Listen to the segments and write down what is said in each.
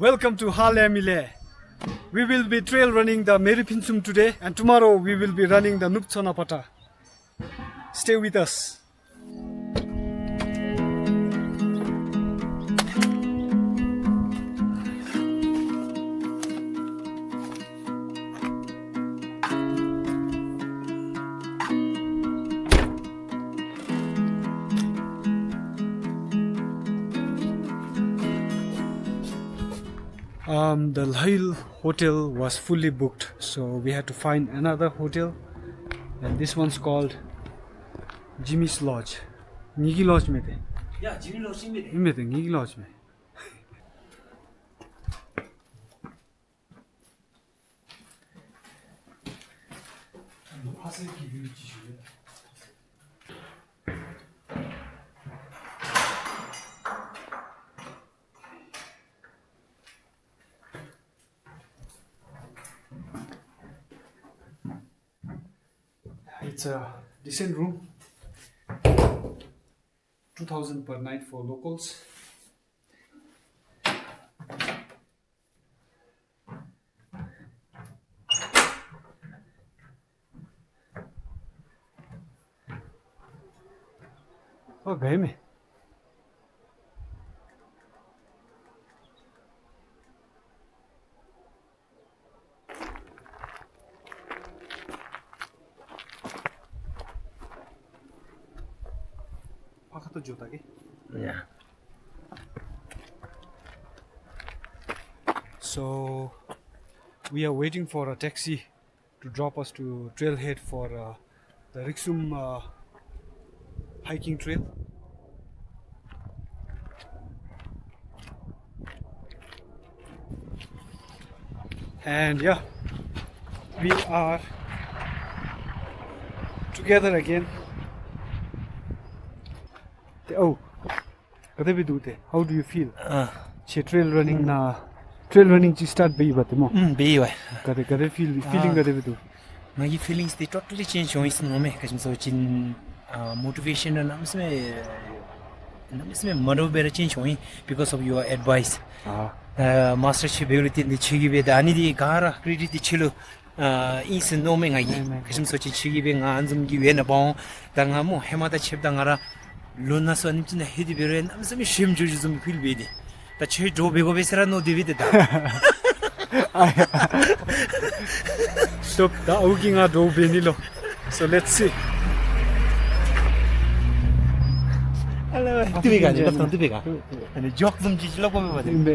Welcome to Halemile. We will be trail running the Meriphuentsum today, and tomorrow we will be running the Nupchonapata. Stay with us. The Lyle hotel was fully booked, so we had to find another hotel, and this one's called Jimmy's Lodge. Nigi Lodge में थे. Yeah, Jimmy Lodge में थे. में थे Nigi Lodge में. It's a decent room. 2,000 per night for locals. Oh, गए में. तो जोता के. Yeah. So we are waiting for a taxi to drop us to trailhead for the Meriphuentsum hiking trail. And yeah, we are together again. Oh, how do you feel? Trail running to start be but more. Be way. Feeling My feelings they totally change when it's no me because so chin motivation and I'm saying model better change when because of your advice. Mastership ability in the chigi with any gara credit the chilo is no me because so chigi being answer give in a bone dangamo hemata chip dangara. Luna so I'm a heady brain. I'm some shame Judaism feel with the church do big of no divided. Stop the ogging at Benilo. So let's see. Hello, and a joke them to look over them.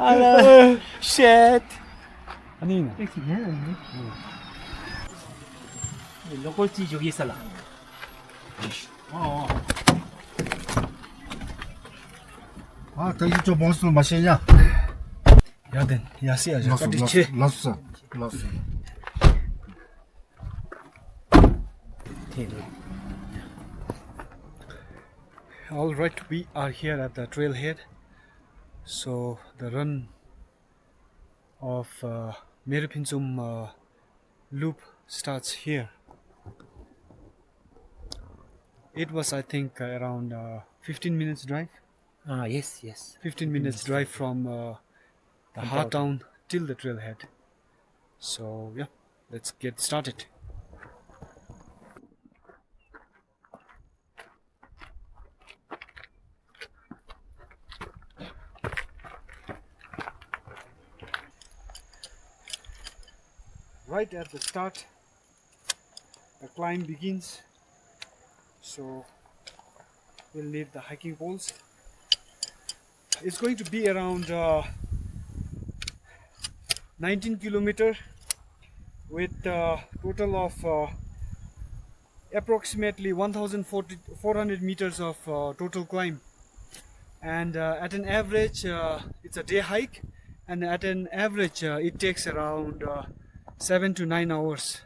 Hello, shit. Local tea jogi sala. 저기 좀 monster 마시냐? Yaden, Yasia, 러스. All right, we are here at the trailhead. So the run of Meriphuentsum loop starts here. It was, I think, around 15 minutes drive. Yes. 15 minutes drive from the heart town till the trailhead. So yeah, let's get started. Right at the start, the climb begins. So we'll leave the hiking poles. It's going to be around 19 kilometers with a total of approximately 1,400 meters of total climb. And at an average, it's a day hike, and at an average, it takes around 7 to 9 hours.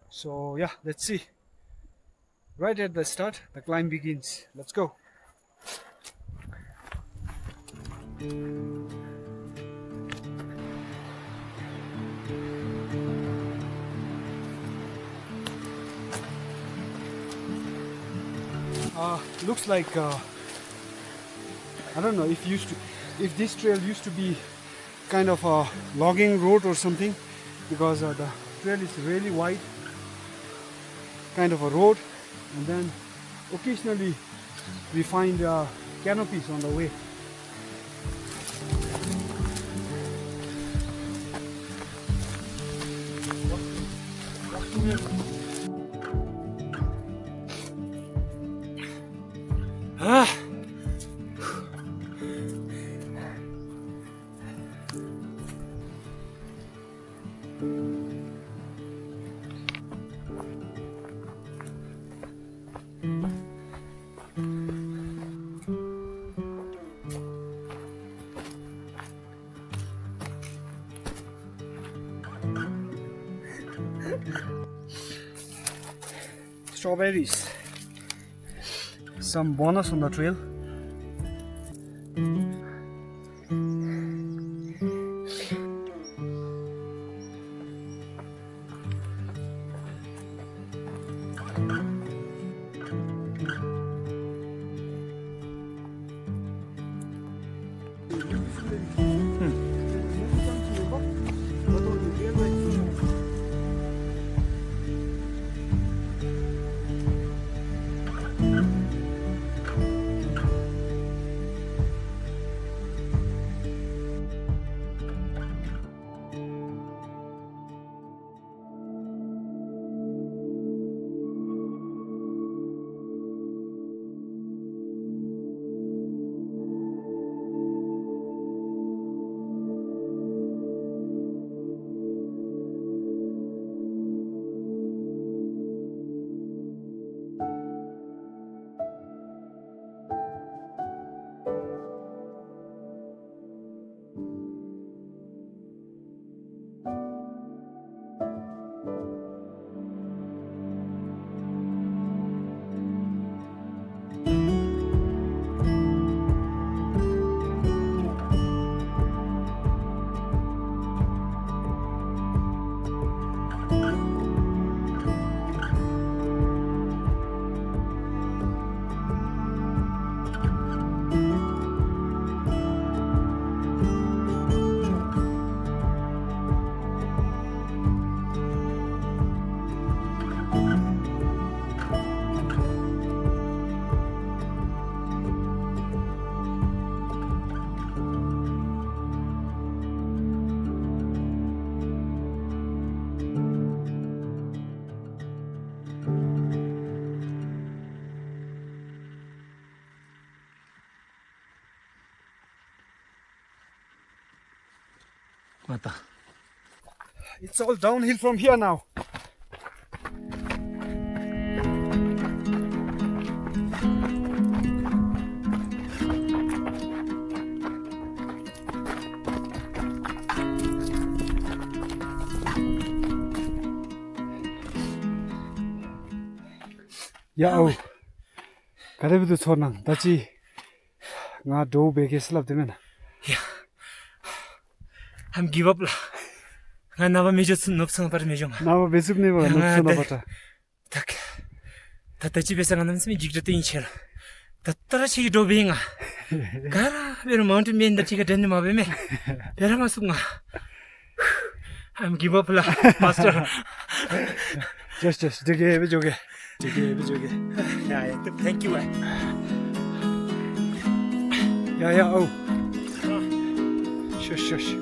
So yeah, let's see. Right at the start, the climb begins. Let's go. Looks like I don't know if this trail used to be kind of a logging road or something, because the trail is really wide, kind of a road, and then occasionally we find canopies on the way. Ah. Strawberries. Some bonus on the trail. 맞다. It's all downhill from here now. Ya oh, kada bidu chornang, dachi nga do beke slap demena. I'm give up lah. Nga naba mejo sun nopsang par mejo nga. Nama besuk neba nopsona bata. Tak. Tata 집에서 nga namsmi jigrate inchela. Tattara chigi do be nga. Gara beru mountain man da chiga den ma be me. Bera masuk nga. I'm give up lah, master. Just joge be joge. Joge. Yeah, thank you. Ya oh. Shush.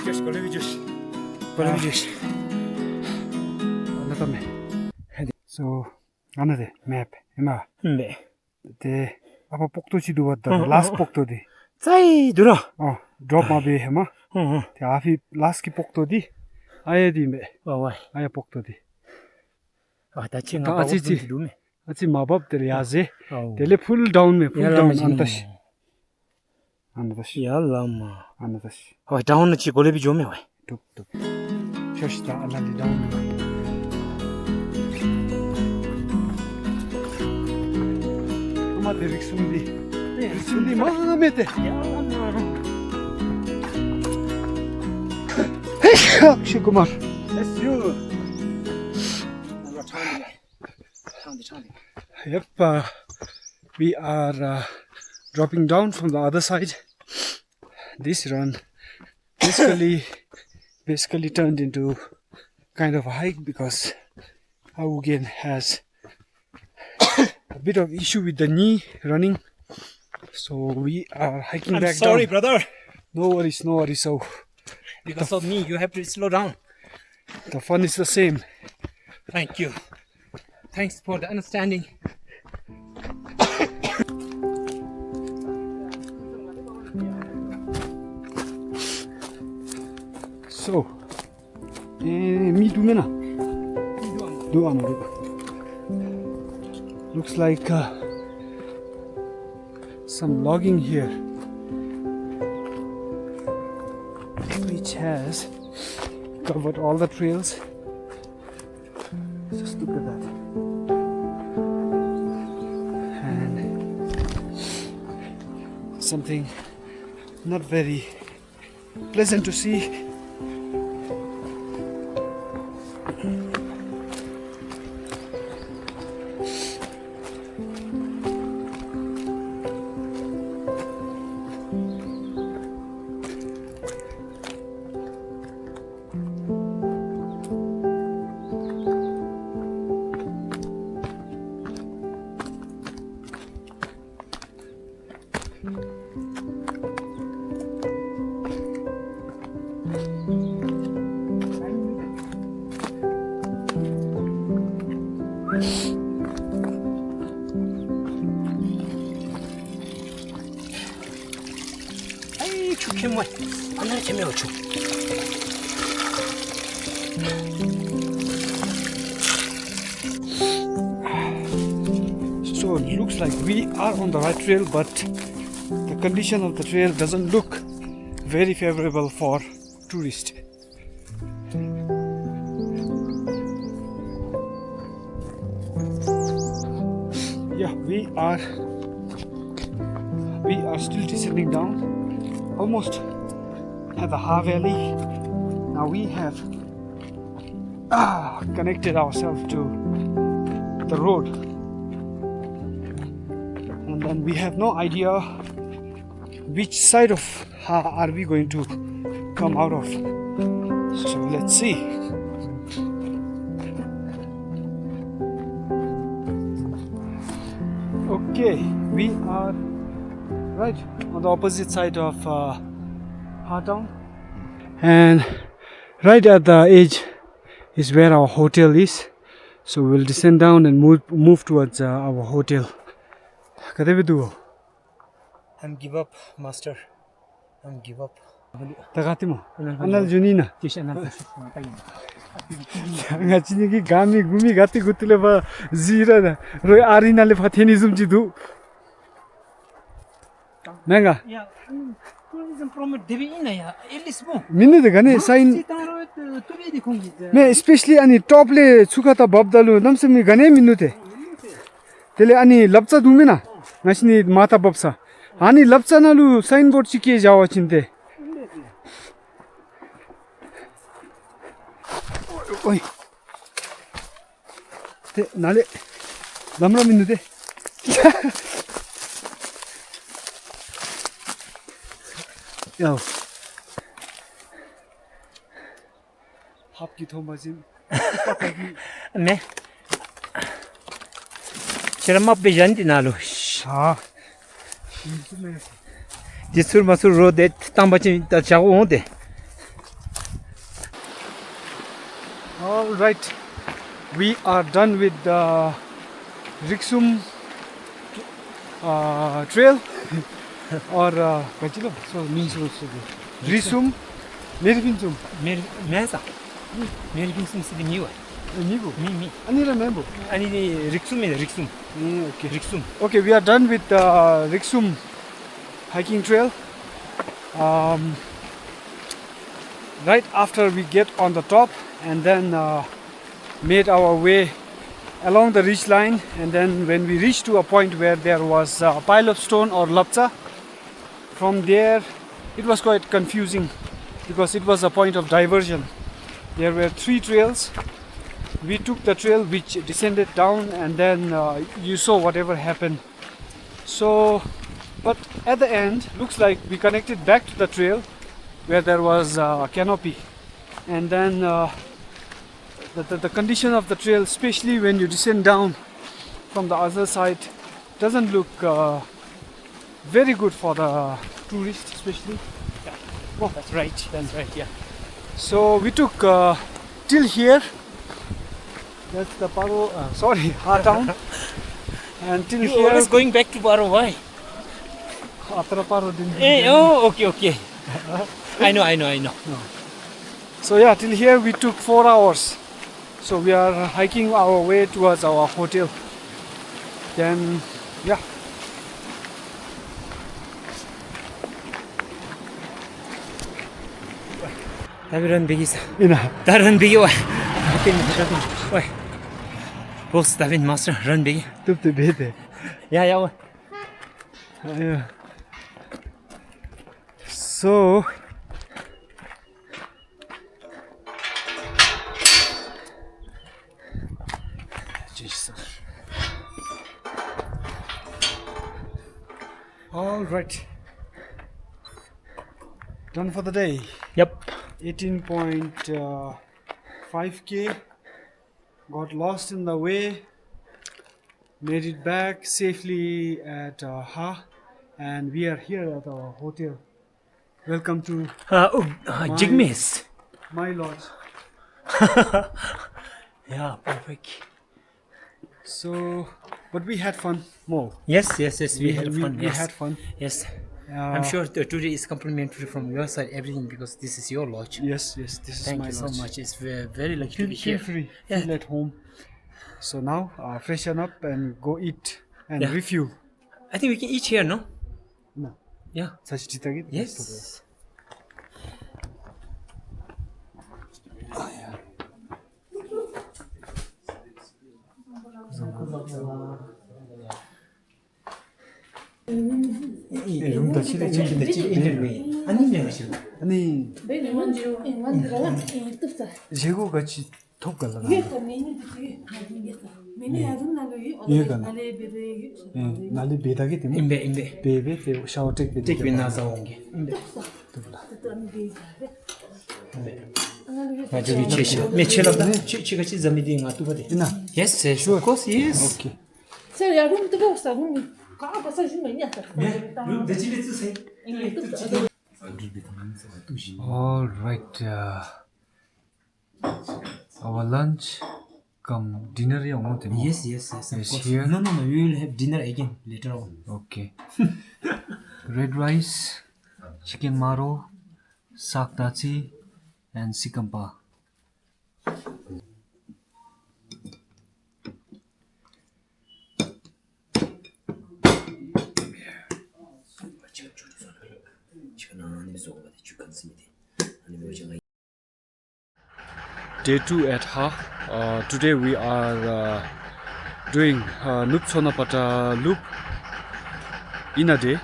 Kolevi Josh. Anotame. So, another map. Emma. 네. The apa pokto chi duwa the last pokto di. Sai dura. Oh, drop ma be hema. The afi last ki pokto di. Aya di me. Wa. Aya pokto di. 다치 nga pa Achi dume. achi mabab tel yaze. Tele full down antash. Yallama. Anatash. 다운 치 고레비 좀 해. Tuk. Shoshita alali down. Ama Riksundi mahamete. Hey, Akshay Kumar. That's you. Chandi. Yep, we are dropping down from the other side. This run basically turned into kind of a hike because Augen has a bit of issue with the knee running, so we are hiking I'm back sorry, down. brother. No worries, no worries. So Because of me, you have to slow down. the fun is the same. Thank you. Thanks for the understanding. So, me too, Mina. Do Amaru. Looks like some logging here, which has covered all the trails. Just look at that. And something not very pleasant to see. Hey, came away. I'm not coming out. So it looks like we are on the right trail, but the condition of the trail doesn't look very favorable for tourists. Yeah, we are still descending down, almost at the Ha Valley. Now we have connected ourselves to the road, and then we have no idea which side of Ha are we going to come out of. So let's see. Okay, we are right on the opposite side of Ha town, and right at the edge is where our hotel is. So we'll descend down and move towards our hotel. Kada be duo? I'm give up, master. I'm give up. Tagati mo. Anal junina. Ngachini ki gami gumi gati gutule ba zira da. Roi arina le fatheni zumji du. Nanga. Yeah, tourism from Devi in ya. Elismo. Minne de gane sign. Me especially ani top le chukata babdalu namse mi gane minute. Tele ani lapcha dumina. Ngachini mata babsa. Ani lapcha nalu signboard chike jawa chinte. Oi. Te nale lamra minute. Yo. 합기 도마진. Ne? Şerama bejanti nalu. 아. Jisur masur road tambachin ta chago onde. All right, we are done with the Meriphuentsum trail, or Kachilo. So means also Meriphuentsum, Meriphuentsum. Mesa. Meriphuentsum is the new. Nigo. Me. Anila member. Ani Riksum is Riksum. Okay. Riksum. Okay, we are done with the Meriphuentsum hiking trail. Right after we get on the top, and then made our way along the ridge line, and then when we reached to a point where there was a pile of stone or lapcha, from there it was quite confusing because it was a point of diversion. There were three trails, we took the trail which descended down, and then you saw whatever happened. So, but at the end, looks like we connected back to the trail where there was a canopy, and then the condition of the trail, especially when you descend down from the other side, doesn't look very good for the tourists, especially. Yeah. Oh, that's right. Yeah. So we took till here. That's the Paro, Ha town. And till You here. always going back to Paro, why? Atra Paro didn't. Okay. I know. So yeah, till here we took 4 hours. So we are hiking our way towards our hotel. Then, yeah. 다른 베기 있어. Ina. 다른 베기 와. 와. 보스 다빈 마스터 런 베기. Tupte bete. 야. 와. Yeah. So all right, done for the day. Yep. 18.5k. Got lost in the way, made it back safely at Ha, and we are here at our hotel. Welcome to Jigmes. my lodge. Yeah, perfect. So, but we had fun more. Yes. We had fun. We had fun. Yes. I'm sure today is complimentary from your side, everything, because this is your lodge. Yes, this is Thank my you so lodge. much. It's very lucky to be Feel here. free, Yeah. feel at home. So now, freshen up and go eat and Yeah. refuel. I think we can eat here, no? No. Yeah. Yes. 아니, 제고 같이 톡 갈라. 나리 베다게 되면 임베. 베베 샤오텍 베. Take me 나서 온게. 임베. 저기 치시. 매체라다. 치같이 잠이디 나투바데. 이나. Yes, of course, yes. 오케이. All right. Our lunch come dinner Yes, of course. here. No, we will have dinner again later on. Okay. Red rice, chicken maro, sak dachi, and sikampa. Day 2 at Ha. Today we are doing Nup Sonapata loop in a day.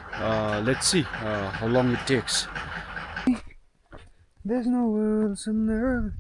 Let's see how long it takes. There's no words in there.